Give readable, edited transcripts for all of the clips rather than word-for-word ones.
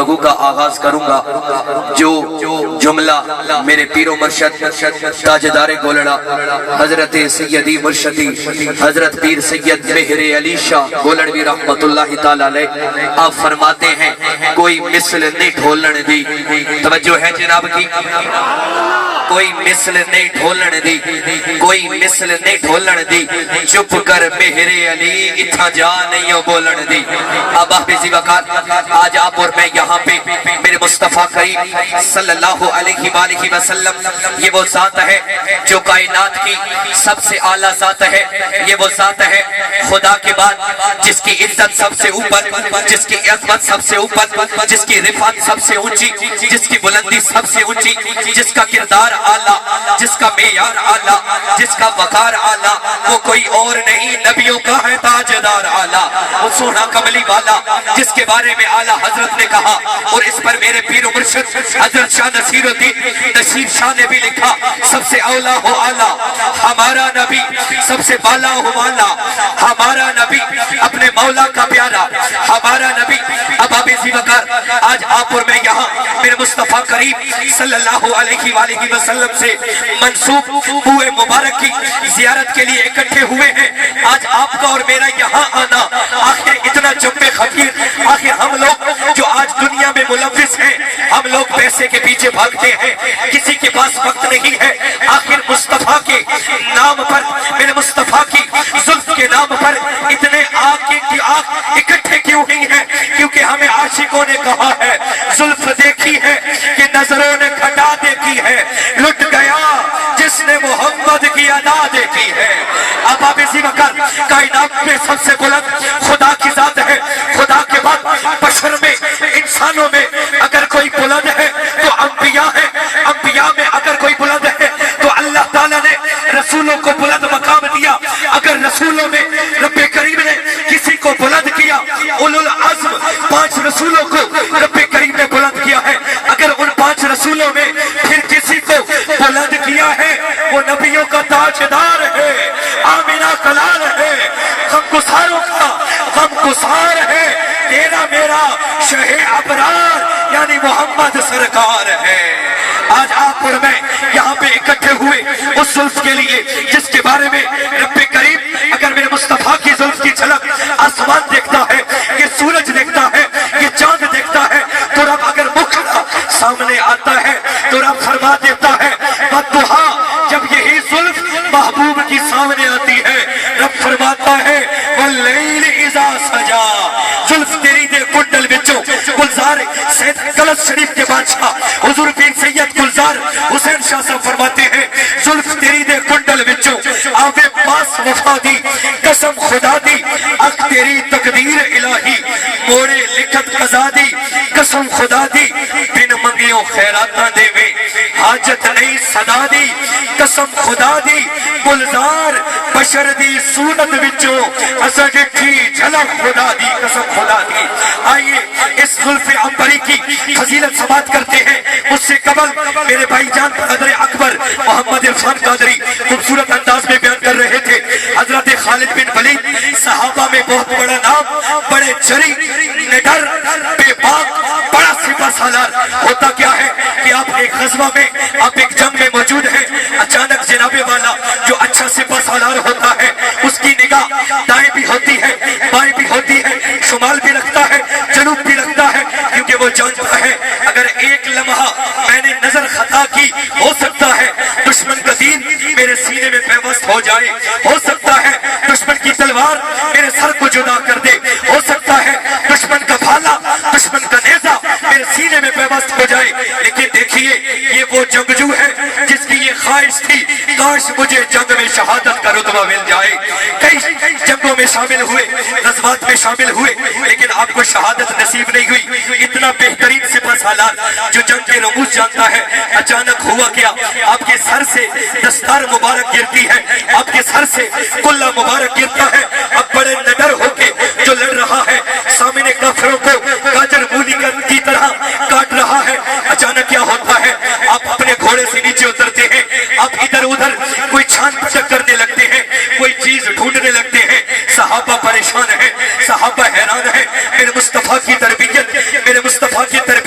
गुफ्तगू का आगाज करूंगा। जो जुमला मेरे पीरो मर्शद ताजदार गोलड़ा हजरत सैयदी मुर्शदी हजरत पीर सैयद मेहर अली शाह गोलड़वी रहमतुल्लाहि ताला अलैह आप फरमाते हैं, कोई मिसल नहीं ढोलन दी। तवज्जो है जनाब की, कोई मिसल नहीं ढोलन दी, कोई मिसल नहीं ढोलन दी। चुप कर मेहरे अली इथा जा नहीं बोलन दी। अब हाफिज़ वक़ार आज आप और मैं यहाँ पे मेरे मुस्तफ़ा करीम सल्लल्लाहु अलैहि वसल्लम, ये वो ज़ात है जो कायनात की सबसे आला ज़ात है। ये वो ज़ात है खुदा के बाद जिसकी इज्जत सबसे ऊपर, जिसकी अज़मत सबसे ऊपर, जिसकी रिफ़ात सबसे ऊंची, जिसकी बुलंदी सबसे ऊंची, जिसका किरदार आला, जिसका मेयार आला, जिसका वकार आला, वो कोई और नहीं नबियों का है ताजदार आला, वो सोना कमली वाला जिसके बारे में आला हजरत ने कहा। और इस पर मेरे पीर मुर्शिद हजरत शाह नसीरुद्दीन नसीर शाह ने भी लिखा, सबसे औला हो आला हमारा नबी, सबसे बाला हो वाला हमारा नबी, अपने मौला का प्यारा हमारा नबी। अब हाफिज़ वक़ार आज आप और मैं यहाँ मेरे मुस्तफ़ा करीम सल्लल्लाहु अलैहि वसल्लम से मंसूब हुए मुबारक की ज़ियारत के लिए इकट्ठे हुए हैं। आज आपका और मेरा यहाँ आना आखिर इतना जम्मे खतीर, आखिर हम लोग जो आज दुनिया में मुलव्विस हैं, हम लोग पैसे के पीछे भागते हैं, किसी के पास वक्त नहीं है। आखिर मुस्तफ़ा के नाम पर, मेरे मुस्तफ़ा की जुल्फ के नाम पर इतने आग इकट्ठे क्यों हुई हैं? क्योंकि हमें आशिकों ने कहा है, जुल्फ देखी है कि नजरों ने खटा देखी है, लुट गया जिसने मोहम्मद की अदा देखी है। अब आप इसी वक्त कायनात में सबसे बुलंद खुदा की जात है। खुदा के बाद बशर में, इंसानों में अगर कोई बुलंद है तो अंबिया है। अंबिया में अगर कोई बुलंद है तो अल्लाह ताला ने रसूलों को बुलंद मकाम दिया। अगर रसूलों में रब्बे करीम ने किसी को बुलंद किया, उलुल अज़्म 5 रसूलों को रब्बे करीम ने बुलंद किया है। अगर उन 5 रसूलों में फिर किसी को बुलंद किया है, वो नबियों का ताजदार है, आमिना कलाल है, गमगुसारों का गमगुसार है, तेरा मेरा शहे अबरार यानी मोहम्मद सरकार है। आज आप और मैं यहाँ पे इकट्ठे हुए उस जुल्फ के लिए जिसके बारे में रब्बे करीम अगर मेरे मुस्तफ़ा की जुल्फ की झलक आसमान देखता है, ये सूरज देखता है, ये चांद देखता है, तो रब अगर मुखड़ा सामने आता है तो रब फरमा देता है बद्दुहा। जब यही जुल्फ महबूब की सामने आती है, रब फरमाता है वल्लैल इज़ा सजा। जुल्फ तेरी दे कुंडल विचों गुलजार सैयद कलश शरीफ के बादशाह हुजूर पीर सैयद गुलजार हुसैन शाह साहब फरमाते हैं, जुल्फ तेरी दे कुंडल विचों आवे पास वफा दी, कसम खुदा दी, अख तेरी तकदीर इलाही मोड़े लिखत कज़ा दी, कसम खुदा दी, बिन मंगियों खैराता देवे हाजत नहीं सदा दी, कसम खुदा दी, गुलजार बशर दी सूरत विचों असा डिठी झलक खुदा दी, कसम खुदा दी। आइए इस जुल्फ़े अंबरी की फजीलत समाप्त करते हैं। उससे कबल मेरे भाईजान क़ादरी अकबर मोहम्मद इरफान क़ादरी खूबसूरत अंदाज में बयान कर रहे थे, हजरत खालिद बिन वलीद सहाबा में बहुत बड़ा नाम, बड़े जरी, निडर, बेबाक, बड़ा सिपह सालार। होता क्या है कि आप एक ग़ज़वा में, आप एक जंग में मौजूद हैं, अचानक जनाबे वाला जो अच्छा सिपह सालार होता है उसकी निगाह दाएं भी होती है, बाएं भी होती है, शुमाल भी रखता है, जनूब भी रखता है, क्योंकि वो जानता है अगर एक लम्हा मैंने नजर खता की, हो सकता है दुश्मन का दीन मेरे सीने में पेवस्त हो जाए, हो सकता है दुश्मन की तलवार मेरे सर को जुदा कर दे, हो सकता है दुश्मन का भाला, दुश्मन का नेज़ा मेरे सीने में पेवस्त हो जाए। लेकिन देखिए ये वो जंगजू है जिसकी ये ख्वाहिश थी, काश मुझे जंग में शहादत का रुतबा मिल जाए। कई जंगों में शामिल हुए, ग़ज़वात में शामिल हुए, लेकिन आपको शहादत नसीब नहीं हुई। इतना बेहतरीन सिपह सालार जो जंग के रमूज़ जानता है, अचानक हुआ क्या, आपके सर से दस्तार मुबारक गिरती है, आपके सर से कुल्ला मुबारक गिरता है। अब बड़े निडर होके जो लड़ रहा है, सामने काफिरों को गाजर मूली की तरह काट रहा है। अचानक क्या होता है, आप अपने घोड़े से नीचे उतरते हैं, आप इधर उधर कोई छान पटक करने लगते हैं, कोई चीज ढूंढने लगते हैं। सहाबा परेशान है, सहाबा हैरान है। मेरे मुस्तफा की तरबियत, मेरे मुस्तफा की तरबियत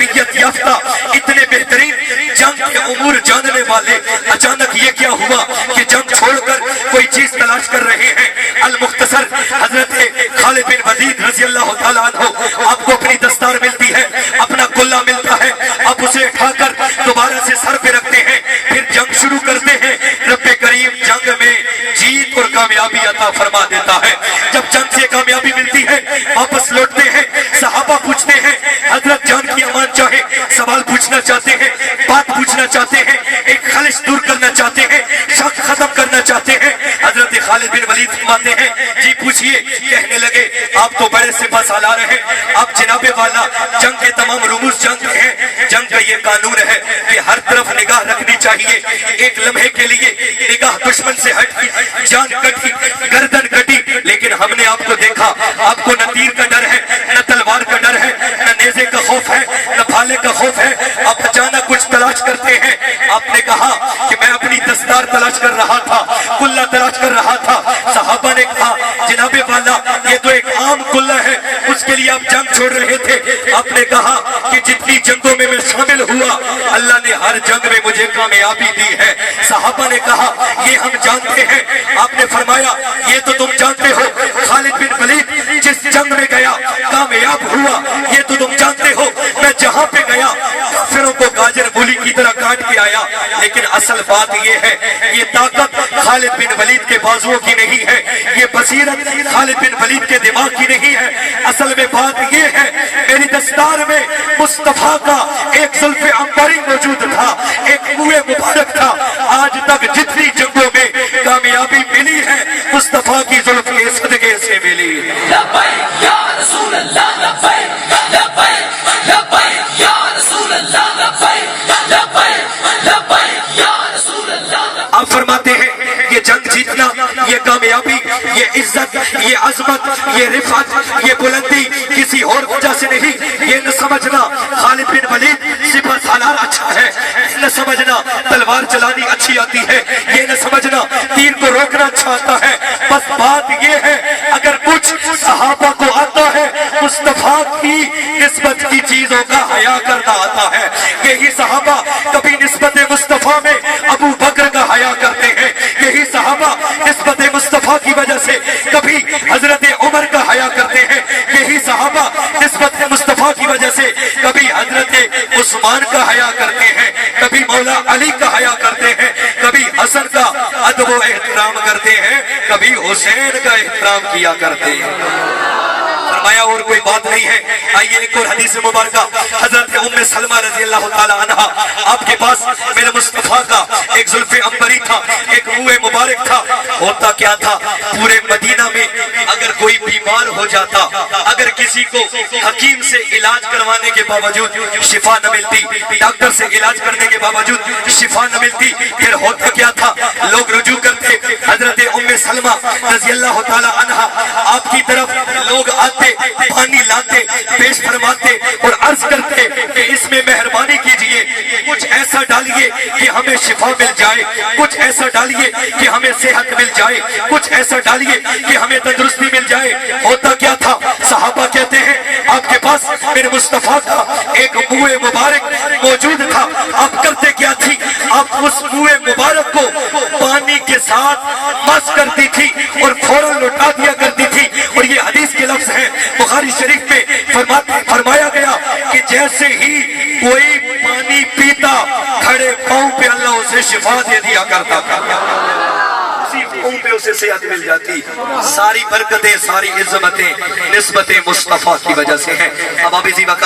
امور جاننے والے، اچانک یہ کیا ہوا کہ جنگ چھوڑ کر کوئی چیز تلاش کر رہے ہیں۔ المختصر حضرت خالد بن ولید رضی اللہ تعالیٰ عنہ، آپ کو اپنی دستار ملتی ہے، اپنا کلہ ملتا ہے، آپ اسے اٹھا کر دوبارہ سے سر پہ رکھتے ہیں، پھر جنگ شروع کرتے ہیں۔ رب کریم جنگ میں جیت اور کامیابی عطا فرما دیتا ہے۔ جب جنگ سے کامیابی ملتی ہے واپس لوٹتے ہیں، صحابہ پوچھتے ہیں، حضرت جان کی امان چاہے، سوال پوچھنا چاہتے ہیں، بات پوچھنا چاہتے ہیں، ایک خلش دور کرنا چاہتے ہیں، شک ختم کرنا چاہتے ہیں۔ حضرت خالد بن ولید فرماتے ہیں جی پوچھئے۔ کہنے لگے آپ تو بڑے سپہ سالار ہیں، آپ جناب والا جنگ کے تمام رموز جانتے ہیں۔ جنگ کا یہ قانون ہے کہ ہر طرف نگاہ رکھنی چاہیے۔ ایک لمحے کے لیے نگاہ دشمن سے ہٹ کی، جان کٹی، گردن کٹی، لیکن ہم نے آپ کو دیکھا، آپ کو نہ تیر کا ڈر ہے، نہ تلوار کا ڈر ہے، نہ نیزے کا خوف ہے، نہ بھالے کا خوف ہے۔ آپ اچانک کچھ تلاش کرتے ہیں۔ آپ نے کہا کہ میں اپنی دستار تلاش کر رہا تھا، کلہ تلاش کر رہا تھا۔ صحابہ نے کہا جناب والا یہ تو ایک عام کلہ ہے، اس کے لیے آپ جنگ چھوڑ رہے تھے۔ آپ نے کہا کہ جتنی جنگوں میں میں شامل ہوا اللہ نے ہر جنگ میں مجھے کامیابی دی ہے۔ صحابہ نے کہا یہ ہم جانتے ہیں۔ آپ نے فرمایا یہ تو تم جانتے ہو خالد بن ولید جس جنگ میں گیا کامیاب ہوا، یہ تو تم جانتے ہو میں جہاں پہ گیا کافروں کو گاجر مولی کی طرح کاٹ کے آیا۔ لیکن اصل بات یہ ہے یہ طاقت خالد بن ولید کے بازوؤں کی نہیں ہے، یہ بصیرت خالد بن ولید کے دماغ کی نہیں ہے۔ اصل میں بات یہ ہے میری دستار میں مصطفیٰ کا ایک زلف عنبری موجود تھا، ایک منہ مبارک تھا۔ آج تک جتنی جنگوں میں کامیابی ملی ہے مصطفیٰ کی زلف کے صدقے سے ملی ہے۔ لبیک یا رسول اللہ، لبیک لبیک لبیک یا رسول اللہ، لبیک لبیک لبیک یا رسول اللہ۔ آپ فرماتے ہیں یہ جنگ جیتنا، یہ کامیابی، یہ عزت، یہ عظمت، یہ رفعت، یہ بلندی کسی اور وجہ سے نہیں۔ یہ نہ سمجھنا خالد بن ولید سپہ سالار اچھا ہے، نہ سمجھنا تلوار چلانی اچھی آتی ہے، یہ نہ سمجھنا تیر کو روکنا اچھا آتا ہے۔ بس بات یہ ہے اگر کچھ صحابہ کو آتا ہے مصطفیٰ کی نسبت کی چیزوں کا حیا کرنا آتا ہے۔ یہی صحابہ کبھی نسبت مصطفیٰ میں ابو بکر کا حیا کرتے ہیں، یہی صحابہ نسبت مصطفیٰ کی وجہ سے کبھی حضرت عمر کا حیا کرتے ہیں، یہی صحابہ نسبت مصطفیٰ کی وجہ سے کبھی حضرت عثمان کا حیا کرتے ہیں، کبھی مولا علی کا حیا کرتے ہیں، کبھی حسن کا ادب و احترام کرتے ہیں، کبھی حسین کا احترام کیا کرتے ہیں۔ فرمایا اور کوئی بات نہیں ہے۔ آئیے ایک اور حدیث مبارکہ حضرت ام سلمہ رضی اللہ تعالی عنہا، آپ کے پاس میرے مصطفیٰ کا ایک زلف عنبری تھا، ایک منہ مبارک تھا۔ ہوتا کیا تھا پورے مدینہ میں اگر کوئی بیمار ہو جاتا، اگر کسی کو حکیم سے علاج کروانے کے باوجود شفا نہ ملتی، ڈاکٹر سے علاج کرنے کے باوجود شفا نہ ملتی، پھر ہوتا کیا تھا لوگ رجوع کرتے حضرت ام سلمہ رضی اللہ تعالی عنہا، آپ کی طرف لوگ آتے، پانی لاتے، پیش فرماتے اور عرض کرتے کہ اس میں مہربانی کیجئے، کچھ ایسا ڈالیے کہ ہمیں شفا مل جائے، کچھ ایسا ڈالیے کہ ہمیں صحت مل جائے، کچھ ایسا ڈالیے کہ ہمیں تندرستی مل جائے۔ ہوتا کیا تھا صحابہ کہتے ہیں آپ کے پاس میرے مصطفیٰ کا ایک منہ مبارک موجود تھا، آپ کرتے کیا تھی؟ آپ اس منہ مبارک کو پانی کے ساتھ مس کرتی تھی اور فوراً لوٹا دیا کرتی تھی۔ اور یہ حدیث کے لفظ ہیں بخاری شریف میں فرمایا گیا کہ جیسے ہی کوئی پانی پیتا کھڑے پاؤں پہ اللہ اسے شفا دے دیا کرتا تھا، اسی پاؤں پہ اسے صحت مل جاتی۔ ساری برکتیں، ساری عظمتیں نسبت مصطفیٰ کی وجہ سے ہیں۔ اب آپ اسی وقت